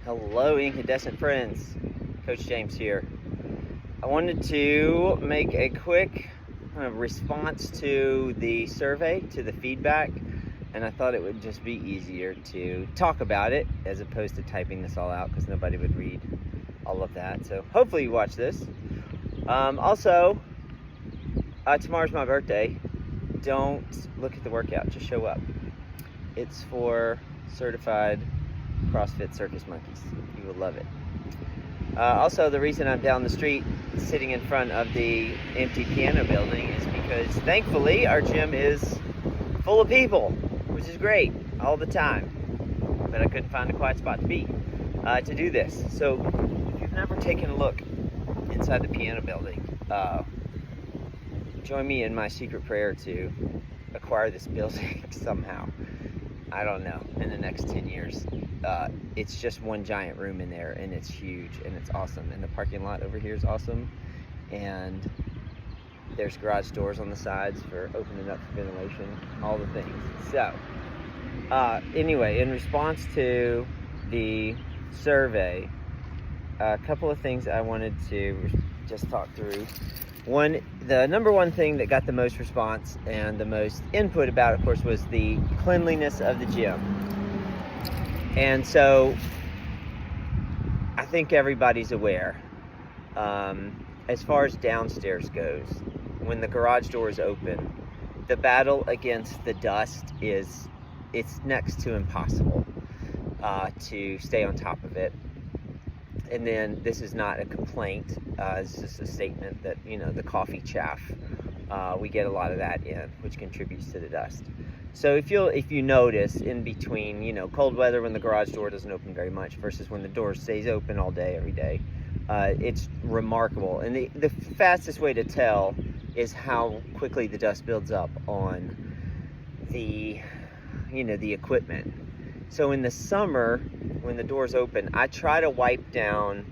Hello, incandescent friends. Coach James here. I wanted to make a quick response to the survey, to the feedback, and I thought it would just be easier to talk about it as opposed to typing this all out because nobody would read all of that. So hopefully you watch this. Also, tomorrow's my birthday. Don't look at the workout, just show up. It's for certified CrossFit circus monkeys. You will love it. Also, the reason I'm down the street sitting in front of the empty piano building is because thankfully our gym is full of people, which is great all the time. But I couldn't find a quiet spot to be to do this. So if you've never taken a look inside the piano building, join me in my secret prayer to acquire this building somehow. I don't know, in the next 10 years. It's just one giant room in there, and it's huge, and it's awesome. And the parking lot over here is awesome. And there's garage doors on the sides for opening up for ventilation, all the things. So, anyway, in response to the survey, a couple of things I wanted to just talk through. One, the number one thing that got the most response and the most input about, of course, was the cleanliness of the gym. And so I think everybody's aware. As far as downstairs goes, when the garage doors open, the battle against the dust it's next to impossible to stay on top of it. And then this is not a complaint, this is a statement that, the coffee chaff, we get a lot of that in, which contributes to the dust. So if you notice in between, cold weather when the garage door doesn't open very much versus when the door stays open all day, every day, it's remarkable. And the fastest way to tell is how quickly the dust builds up on the equipment. So in the summer, when the doors open, I try to wipe down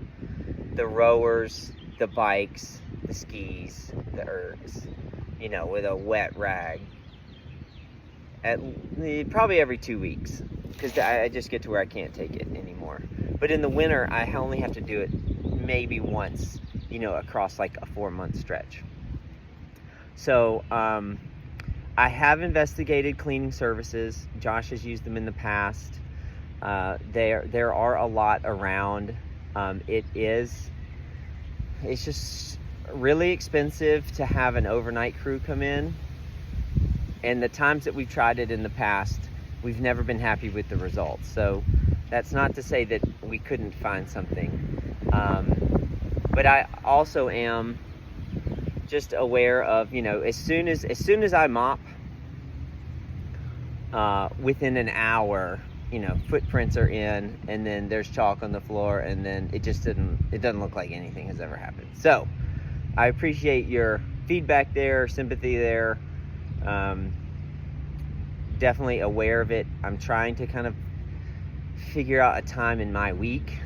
the rowers, the bikes, the skis, the ergs, with a wet rag. Probably every 2 weeks, because I just get to where I can't take it anymore. But in the winter, I only have to do it maybe once, across like a 4-month stretch. So I have investigated cleaning services. Josh has used them in the past. There are a lot around. It's just really expensive to have an overnight crew come in. And the times that we've tried it in the past, we've never been happy with the results. So that's not to say that we couldn't find something. But I also am just aware of, as soon as I mop, within an hour, footprints are in, and then there's chalk on the floor, and then it doesn't look like anything has ever happened. So I appreciate your feedback there, sympathy there. Definitely aware of it. I'm trying to kind of figure out a time in my week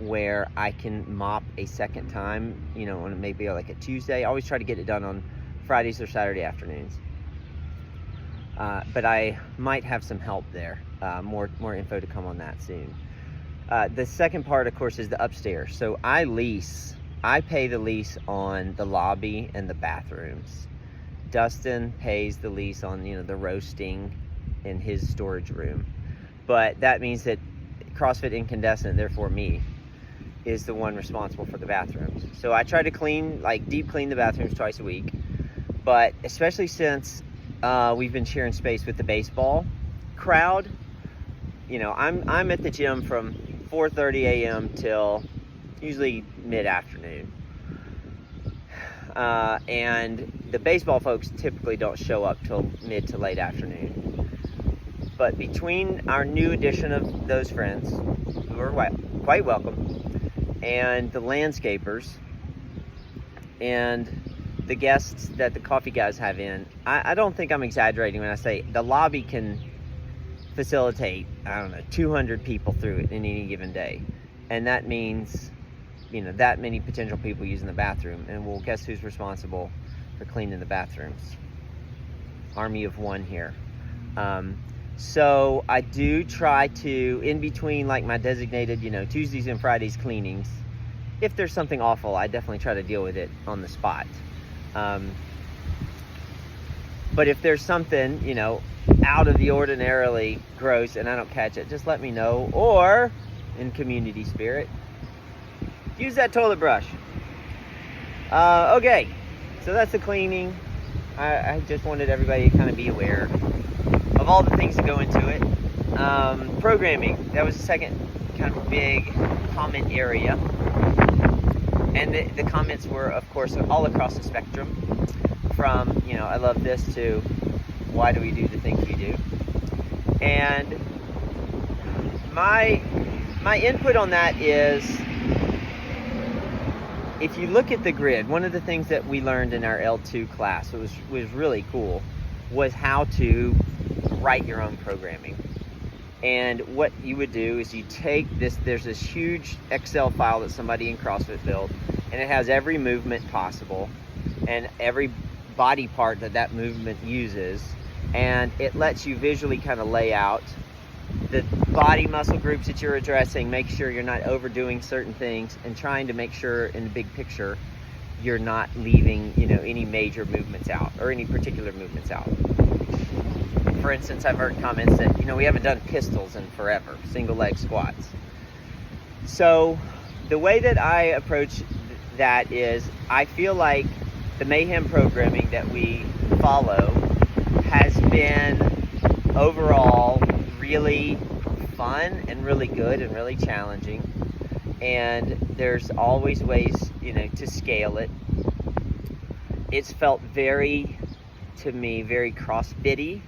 where I can mop a second time, on maybe like a Tuesday. I always try to get it done on Fridays or Saturday afternoons. But I might have some help there. More info to come on that soon. The second part, of course, is the upstairs. So I pay the lease on the lobby and the bathrooms. Dustin pays the lease on, the roasting in his storage room. But that means that CrossFit Incandescent, therefore me, is the one responsible for the bathrooms. So I try to deep clean the bathrooms twice a week. But especially since we've been sharing space with the baseball crowd, I'm at the gym from 4:30 a.m. till usually mid-afternoon. And the baseball folks typically don't show up till mid to late afternoon. But between our new addition of those friends, who are quite welcome, and the landscapers, and the guests that the coffee guys have in, I don't think I'm exaggerating when I say the lobby can facilitate, 200 people through it in any given day. And that means, that many potential people using the bathroom. And well, guess who's responsible for cleaning the bathrooms? Army of one here. So I do try to, in between like my designated, Tuesdays and Fridays cleanings, if there's something awful, I definitely try to deal with it on the spot. But if there's something, out of the ordinarily gross and I don't catch it, just let me know. Or, in community spirit, use that toilet brush. Okay, so that's the cleaning. I just wanted everybody to kind of be aware of all the things that go into it. Programming, that was the second kind of big comment area. And the comments were, of course, all across the spectrum. From, I love this, to why do we do the things we do? And my input on that is, if you look at the grid, one of the things that we learned in our L2 class, was really cool, was how to write your own programming. And what you would do is you take this, there's this huge Excel file that somebody in CrossFit built, and it has every movement possible and every body part that movement uses, and it lets you visually kind of lay out the body muscle groups that you're addressing, make sure you're not overdoing certain things, and trying to make sure in the big picture you're not leaving any major movements out or any particular movements out. For instance, I've heard comments that we haven't done pistols in forever, single leg squats. So the way that I approach that is, I feel like the Mayhem programming that we follow has been overall really fun and really good and really challenging, and there's always ways to scale it. It's felt to me very CrossFit-y,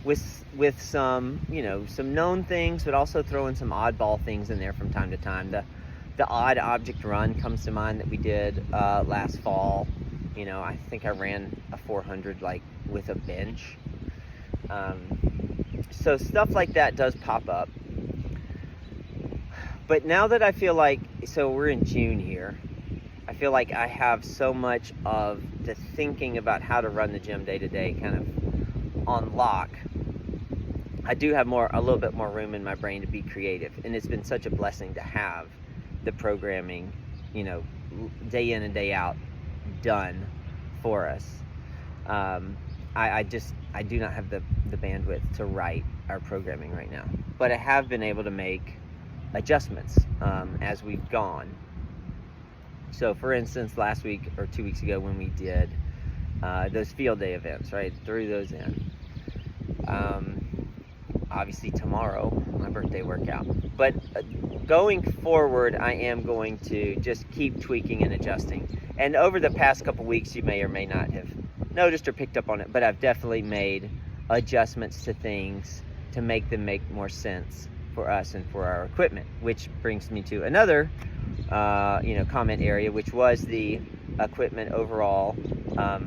with some some known things, but also throwing some oddball things in there from time to time. The odd object run comes to mind that we did last fall. I think I ran a 400 with a bench. So stuff like that does pop up. But now that I feel like, so we're in June here, I feel like I have so much of the thinking about how to run the gym day to day kind of on lock. I do have a little bit more room in my brain to be creative, and it's been such a blessing to have the programming, day in and day out done for us. I do not have the bandwidth to write our programming right now, but I have been able to make adjustments as we've gone. So for instance, last week or 2 weeks ago, when we did those field day events, right, threw those in. Obviously tomorrow, my birthday workout. But going forward, I am going to just keep tweaking and adjusting. And over the past couple weeks, you may or may not have noticed or picked up on it, but I've definitely made adjustments to things to make them make more sense for us and for our equipment, which brings me to another comment area, which was the equipment overall. I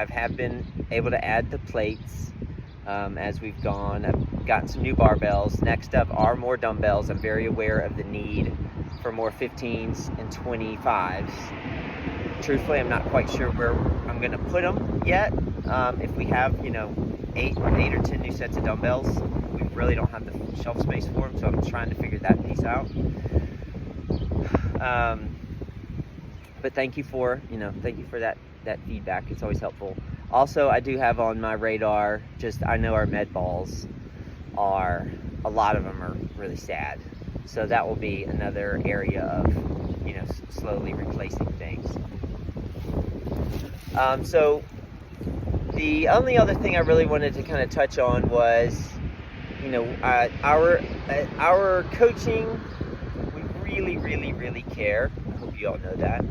have been able to add the plates as we've gone. I've gotten some new barbells. Next up are more dumbbells. I'm very aware of the need for more 15s and 25s. Truthfully, I'm not quite sure where I'm going to put them yet. If we have, 8 or 10 new sets of dumbbells, we really don't have the shelf space for them, so I'm trying to figure that piece out. But thank you for that feedback. It's always helpful. Also, I do have on my radar, I know our med balls a lot of them are really sad. So that will be another area of, slowly replacing things. So the only other thing I really wanted to kind of touch on was, our coaching, we really, really, really care. I hope you all know that.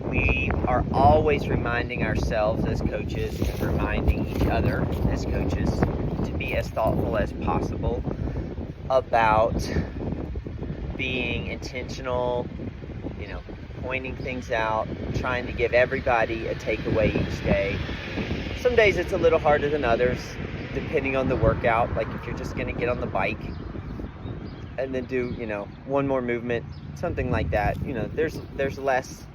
We are always reminding ourselves as coaches and reminding each other as coaches to be as thoughtful as possible about being intentional, pointing things out, trying to give everybody a takeaway each day. Some days it's a little harder than others, depending on the workout. Like if you're just going to get on the bike and then do, one more movement, something like that, there's less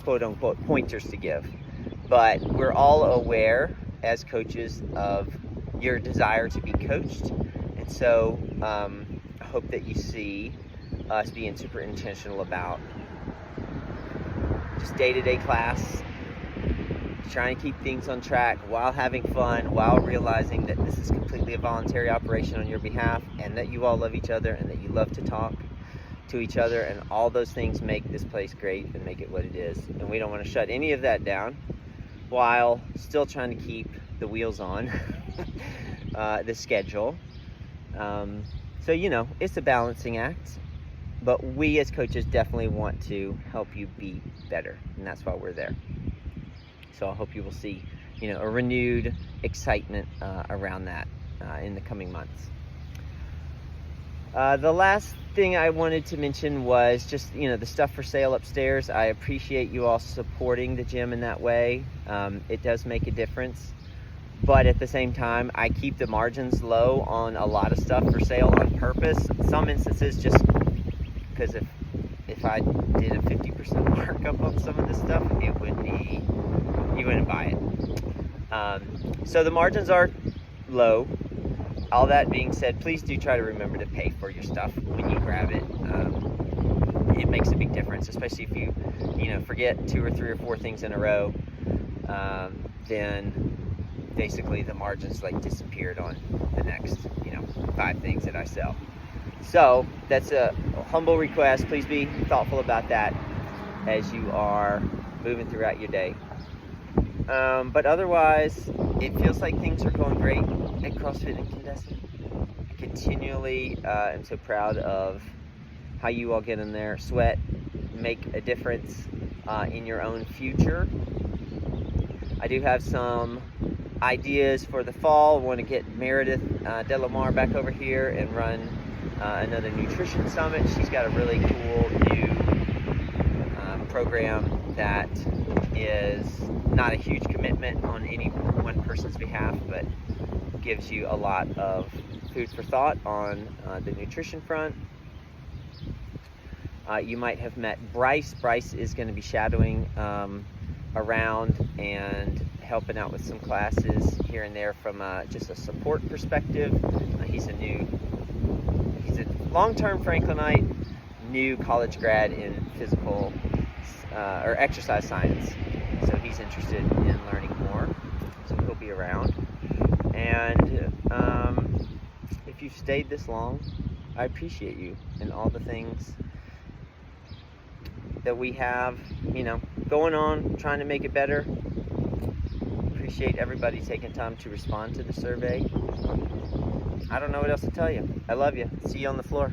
quote unquote pointers to give. But we're all aware as coaches of your desire to be coached. And so I hope that you see us being super intentional about just day-to-day class, trying to keep things on track while having fun, while realizing that this is completely a voluntary operation on your behalf, and that you all love each other, and that you love to talk to each other, and all those things make this place great and make it what it is. And we don't want to shut any of that down while still trying to keep the wheels on the schedule. So, you know, it's a balancing act, but we as coaches definitely want to help you be better, and that's why we're there. So I hope you will see, you know, a renewed excitement around that in the coming months. The last thing I wanted to mention was just, you know, the stuff for sale upstairs. I appreciate you all supporting the gym in that way. It does make a difference. But at the same time, I keep the margins low on a lot of stuff for sale on purpose. Some instances just because if I did a 50% markup on some of this stuff, it would be, you wouldn't buy it. So the margins are low. All that being said, please do try to remember to pay for your stuff when you grab it. It makes a big difference, especially if you know, forget 2 or 3 or 4 things in a row. Then basically the margins like disappeared on the next, you know, 5 things that I sell. So that's a humble request. Please be thoughtful about that as you are moving throughout your day. But otherwise, it feels like things are going great at CrossFit Incandescent. I continually am so proud of how you all get in there, sweat, make a difference in your own future. I do have some ideas for the fall. I want to get Meredith Delamar back over here and run another nutrition summit. She's got a really cool new program that is not a huge commitment on any one person's behalf, but gives you a lot of food for thought on the nutrition front. You might have met Bryce. Bryce is going to be shadowing around and helping out with some classes here and there from just a support perspective. He's a long-term Franklinite, new college grad in physical or exercise science. So he's interested in learning more. So he'll be around. And if you've stayed this long, I appreciate you and all the things that we have, you know, going on, trying to make it better. Appreciate everybody taking time to respond to the survey. I don't know what else to tell you. I love you. See you on the floor.